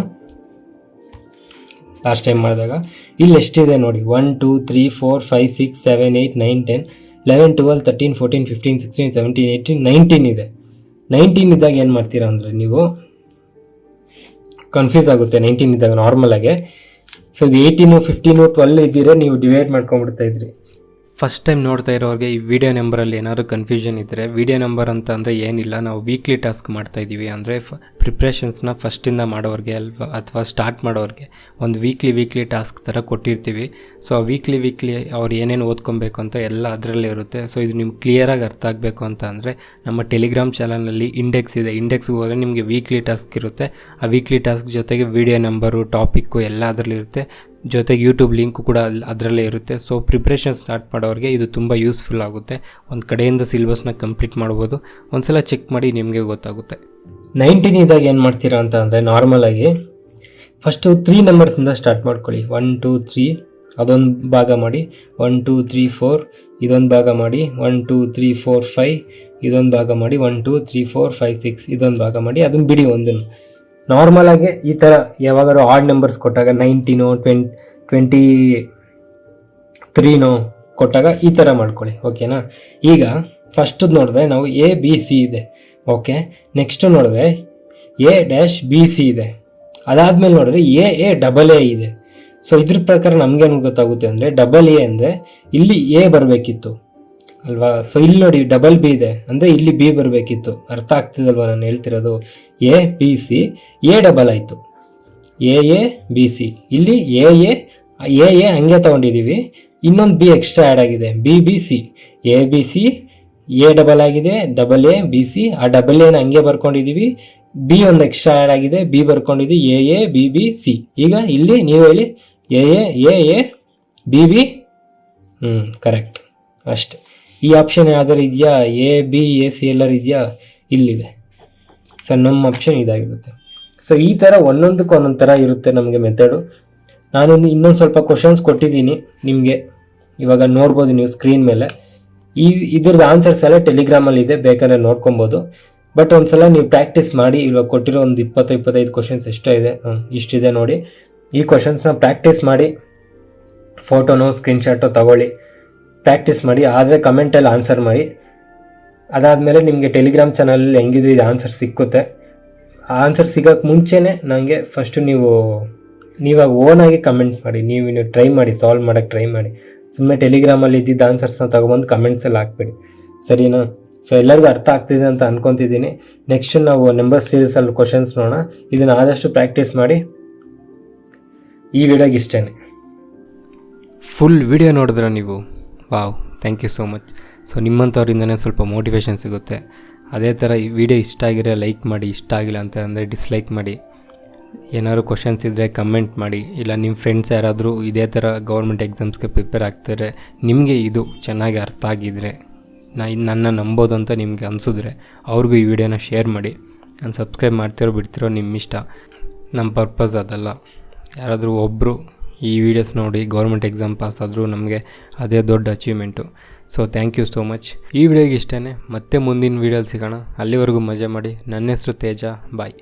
ಲಾಸ್ಟ್ ಟೈಮ್ ಮಾಡಿದಾಗ. ಇಲ್ಲಿ ಎಷ್ಟಿದೆ ನೋಡಿ? 1 2 3 4 5 6 7 8 9 10 11 12 13 14 15 16 17 18 19 ಇದೆ. 19 ಇದ್ದಾಗ ಏನು ಮಾಡ್ತೀರಾ ಅಂದರೆ ನೀವು ಕನ್ಫ್ಯೂಸ್ ಆಗುತ್ತೆ. 19 ಇದ್ದಾಗ ನಾರ್ಮಲಾಗೆ. ಸೊ ಇದು 18 15 12 ಇದ್ದಿದ್ರೆ ನೀವು ಡಿವೈಡ್ ಮಾಡ್ಕೊಂಡ್ಬಿಡ್ತಾ ಇದ್ರಿ. ಫಸ್ಟ್ ಟೈಮ್ ನೋಡ್ತಾ ಇರೋರಿಗೆ ಈ ವಿಡಿಯೋ ನಂಬರಲ್ಲಿ ಏನಾದರೂ ಕನ್ಫ್ಯೂಷನ್ ಇದ್ದರೆ, ವಿಡಿಯೋ ನಂಬರ್ ಅಂತ ಅಂದರೆ ಏನಿಲ್ಲ, ನಾವು ವೀಕ್ಲಿ ಟಾಸ್ಕ್ ಮಾಡ್ತಾಯಿದ್ದೀವಿ. ಅಂದರೆ ಪ್ರಿಪ್ರೇಷನ್ಸ್ನ ಫಸ್ಟಿಂದ ಮಾಡೋರಿಗೆ ಅಥವಾ ಸ್ಟಾರ್ಟ್ ಮಾಡೋರಿಗೆ ಒಂದು ವೀಕ್ಲಿ ಟಾಸ್ಕ್ ಥರ ಕೊಟ್ಟಿರ್ತೀವಿ. ಸೊ ಆ ವೀಕ್ಲಿ ಅವ್ರು ಏನೇನು ಓದ್ಕೊಬೇಕು ಅಂತ ಎಲ್ಲ ಅದರಲ್ಲೇ ಇರುತ್ತೆ. ಸೊ ಇದು ನಿಮ್ಗೆ ಕ್ಲಿಯರಾಗಿ ಅರ್ಥ ಆಗಬೇಕು ಅಂತ ಅಂದರೆ ನಮ್ಮ ಟೆಲಿಗ್ರಾಮ್ ಚಾನಲ್ನಲ್ಲಿ ಇಂಡೆಕ್ಸ್ ಇದೆ. ಇಂಡೆಕ್ಸ್ಗೆ ಹೋದರೆ ನಿಮಗೆ ವೀಕ್ಲಿ ಟಾಸ್ಕ್ ಇರುತ್ತೆ. ಆ ವೀಕ್ಲಿ ಟಾಸ್ಕ್ ಜೊತೆಗೆ ವಿಡಿಯೋ ನಂಬರು, ಟಾಪಿಕ್ಕು ಎಲ್ಲ ಅದರಲ್ಲಿರುತ್ತೆ. ಜೊತೆಗೆ ಯೂಟ್ಯೂಬ್ ಲಿಂಕು ಕೂಡ ಅದರಲ್ಲೇ ಇರುತ್ತೆ. ಸೊ ಪ್ರಿಪ್ರೇಷನ್ ಸ್ಟಾರ್ಟ್ ಮಾಡೋರಿಗೆ ಇದು ತುಂಬ ಯೂಸ್ಫುಲ್ ಆಗುತ್ತೆ. ಒಂದು ಕಡೆಯಿಂದ ಸಿಲೆಬಸ್ನ ಕಂಪ್ಲೀಟ್ ಮಾಡ್ಬೋದು. ಒಂದ್ಸಲ ಚೆಕ್ ಮಾಡಿ ನಿಮಗೆ ಗೊತ್ತಾಗುತ್ತೆ. 19 ಇದ್ದಾಗ ಏನು ಮಾಡ್ತೀರಾ ಅಂತ ಅಂದರೆ ನಾರ್ಮಲಾಗಿ ಫಸ್ಟು 3 ನಂಬರ್ಸಿಂದ ಸ್ಟಾರ್ಟ್ ಮಾಡ್ಕೊಳ್ಳಿ. 1 2 3 ಅದೊಂದು ಭಾಗ ಮಾಡಿ, 1 2 3 4 ಇದೊಂದು ಭಾಗ ಮಾಡಿ, 1 2 3 4 5 ಇದೊಂದು ಭಾಗ ಮಾಡಿ, 1 2 3 4 5 6 ಇದೊಂದು ಭಾಗ ಮಾಡಿ, ಅದನ್ನು ಬಿಡಿ ಒಂದನ್ನು. ನಾರ್ಮಲಾಗಿ ಈ ಥರ ಯಾವಾಗಾದ್ರು ಆಡ್ ನಂಬರ್ಸ್ ಕೊಟ್ಟಾಗ 19 23 ಕೊಟ್ಟಾಗ ಈ ಥರ ಮಾಡ್ಕೊಳ್ಳಿ. ಓಕೆನಾ. ಈಗ ಫಸ್ಟು ನೋಡಿದ್ರೆ ನಾವು ABC ಇದೆ. ಓಕೆ, ನೆಕ್ಸ್ಟು ನೋಡಿದ್ರೆ A-BC ಇದೆ. ಅದಾದಮೇಲೆ ನೋಡಿದ್ರೆ AA ಇದೆ. ಸೊ ಇದ್ರ ಪ್ರಕಾರ ನಮಗೇನು ಗೊತ್ತಾಗುತ್ತೆ ಅಂದರೆ AA ಅಂದರೆ ಇಲ್ಲಿ A ಬರಬೇಕಿತ್ತು ಅಲ್ವಾ. ಸೊ ಇಲ್ಲಿ ನೋಡಿ B ಇದೆ, ಅಂದರೆ ಇಲ್ಲಿ B ಬರಬೇಕಿತ್ತು. ಅರ್ಥ ಆಗ್ತಿದಲ್ವ ನಾನು ಹೇಳ್ತಿರೋದು? ABC A ಆಯಿತು, AABC. ಇಲ್ಲಿ AA ಹಂಗೆ ತೊಗೊಂಡಿದ್ದೀವಿ, ಇನ್ನೊಂದು B ಎಕ್ಸ್ಟ್ರಾ ಆ್ಯಡ್ ಆಗಿದೆ, BBC. ABC A ಆಗಿದೆ, AABC. ಆ AA ಹಂಗೆ ಬರ್ಕೊಂಡಿದ್ದೀವಿ, B ಒಂದು ಎಕ್ಸ್ಟ್ರಾ ಆ್ಯಡ್ ಆಗಿದೆ, B ಬರ್ಕೊಂಡಿದ್ದೀವಿ, AABBC. ಈಗ ಇಲ್ಲಿ ನೀವು ಹೇಳಿ AABB. ಕರೆಕ್ಟ್. ಅಷ್ಟೆ. ಈ ಆಪ್ಷನ್ ಯಾವ್ದಾರು ಇದೆಯಾ? A B A C ಎಲ್ಲರೂ ಇದೆಯಾ? ಇಲ್ಲಿದೆ. ಸೊ ನಮ್ಮ ಆಪ್ಷನ್ ಇದಾಗಿರುತ್ತೆ. ಸೊ ಈ ಥರ ಒಂದೊಂದಕ್ಕೆ ಒಂದೊಂದು ಥರ ಇರುತ್ತೆ ನಮಗೆ ಮೆಥಡು. ನಾನು ಇನ್ನೊಂದು ಸ್ವಲ್ಪ ಕ್ವಶನ್ಸ್ ಕೊಟ್ಟಿದ್ದೀನಿ ನಿಮಗೆ, ಇವಾಗ ನೋಡ್ಬೋದು ನೀವು ಸ್ಕ್ರೀನ್ ಮೇಲೆ. ಇದ್ರದ್ದು ಆನ್ಸರ್ಸ್ ಎಲ್ಲ ಟೆಲಿಗ್ರಾಮಲ್ಲಿ ಇದೆ, ಬೇಕಾದ್ರೆ ನೋಡ್ಕೊಬೋದು. ಬಟ್ ಒಂದ್ಸಲ ನೀವು ಪ್ರಾಕ್ಟೀಸ್ ಮಾಡಿ. ಇವಾಗ ಕೊಟ್ಟಿರೋ ಒಂದು 20-25 ಕ್ವಶನ್ಸ್ ಎಷ್ಟೋ ಇದೆ, ಇಷ್ಟಿದೆ ನೋಡಿ. ಈ ಕ್ವಶನ್ಸ್ನ ಪ್ರಾಕ್ಟೀಸ್ ಮಾಡಿ, ಫೋಟೋನೋ ಸ್ಕ್ರೀನ್ಶಾಟೋ ತಗೊಳ್ಳಿ, ಪ್ರಾಕ್ಟೀಸ್ ಮಾಡಿ. ಆದರೆ ಕಮೆಂಟಲ್ಲಿ ಆನ್ಸರ್ ಮಾಡಿ. ಅದಾದಮೇಲೆ ನಿಮಗೆ ಟೆಲಿಗ್ರಾಮ್ ಚಾನಲಲ್ಲಿ ಹೆಂಗಿದು ಇದು ಆನ್ಸರ್ ಸಿಕ್ಕುತ್ತೆ. ಆನ್ಸರ್ ಸಿಗೋಕ್ಕೆ ಮುಂಚೆನೇ ನನಗೆ ಫಸ್ಟು ನೀವಾಗ ಓನಾಗಿ ಕಮೆಂಟ್ ಮಾಡಿ, ನೀವು ಟ್ರೈ ಮಾಡಿ, ಸಾಲ್ವ್ ಮಾಡೋಕ್ಕೆ ಟ್ರೈ ಮಾಡಿ. ಸುಮ್ಮನೆ ಟೆಲಿಗ್ರಾಮಲ್ಲಿ ಇದ್ದಿದ್ದ ಆನ್ಸರ್ಸ್ನ ತೊಗೊಬಂದು ಕಮೆಂಟ್ಸಲ್ಲಿ ಹಾಕ್ಬೇಡಿ, ಸರಿನಾ? ಸೊ ಎಲ್ಲರಿಗೂ ಅರ್ಥ ಆಗ್ತಿದೆ ಅಂತ ಅಂದ್ಕೊತಿದ್ದೀನಿ. ನೆಕ್ಸ್ಟ್ ನಾವು ನಂಬರ್ ಸೀರೀಸಲ್ಲಿ ಕ್ವಶನ್ಸ್ ನೋಡೋಣ. ಇದನ್ನು ಆದಷ್ಟು ಪ್ರಾಕ್ಟೀಸ್ ಮಾಡಿ. ಈ ವಿಡಿಯೋಗೆ ಇಷ್ಟೇ. ಫುಲ್ ವಿಡಿಯೋ ನೋಡಿದ್ರೆ ನೀವು, wow, thank you so much. So ನಿಮ್ಮಂಥವ್ರಿಂದನೇ ಸ್ವಲ್ಪ ಮೋಟಿವೇಶನ್ ಸಿಗುತ್ತೆ. ಅದೇ ಥರ ಈ ವಿಡಿಯೋ ಇಷ್ಟ ಆಗಿರೋ ಲೈಕ್ ಮಾಡಿ, ಇಷ್ಟ ಆಗಿಲ್ಲ ಅಂತ ಅಂದರೆ ಡಿಸ್ಲೈಕ್ ಮಾಡಿ. ಏನಾದ್ರು ಕ್ವಶನ್ಸ್ ಇದ್ದರೆ ಕಮೆಂಟ್ ಮಾಡಿ. ಇಲ್ಲ ನಿಮ್ಮ ಫ್ರೆಂಡ್ಸ್ ಯಾರಾದರೂ ಇದೇ ಥರ ಗೌರ್ಮೆಂಟ್ ಎಕ್ಸಾಮ್ಸ್ಗೆ ಪ್ರಿಪೇರ್ ಆಗ್ತಾರೆ, ನಿಮಗೆ ಇದು ಚೆನ್ನಾಗಿ ಅರ್ಥ ಆಗಿದ್ದರೆ, ನನ್ನ ನಂಬೋದು ಅಂತ ನಿಮಗೆ ಅನಿಸಿದ್ರೆ ಅವ್ರಿಗೂ ಈ ವಿಡಿಯೋನ ಶೇರ್ ಮಾಡಿ. ನಾನು ಸಬ್ಸ್ಕ್ರೈಬ್ ಮಾಡ್ತಿರೋ ಬಿಡ್ತಿರೋ ನಿಮ್ಮ ಇಷ್ಟ. ನಮ್ಮ ಪರ್ಪಸ್ ಅದಲ್ಲ. ಯಾರಾದರೂ ಒಬ್ಬರು ಈ ವಿಡಿಯೋಸ್ ನೋಡಿ ಗೌರ್ಮೆಂಟ್ ಎಕ್ಸಾಮ್ ಪಾಸ್ ಆದರೂ ನಮಗೆ ಅದೇ ದೊಡ್ಡ achievement. So thank you so much. ಈ ವಿಡಿಯೋಗೆ ಇಷ್ಟೇ. ಮತ್ತೆ ಮುಂದಿನ ವೀಡಿಯೋಲಿ ಸಿಗೋಣ. ಅಲ್ಲಿವರೆಗೂ ಮಜಾ ಮಾಡಿ. ನನ್ನ ಹೆಸರು ತೇಜ. ಬಾಯ್.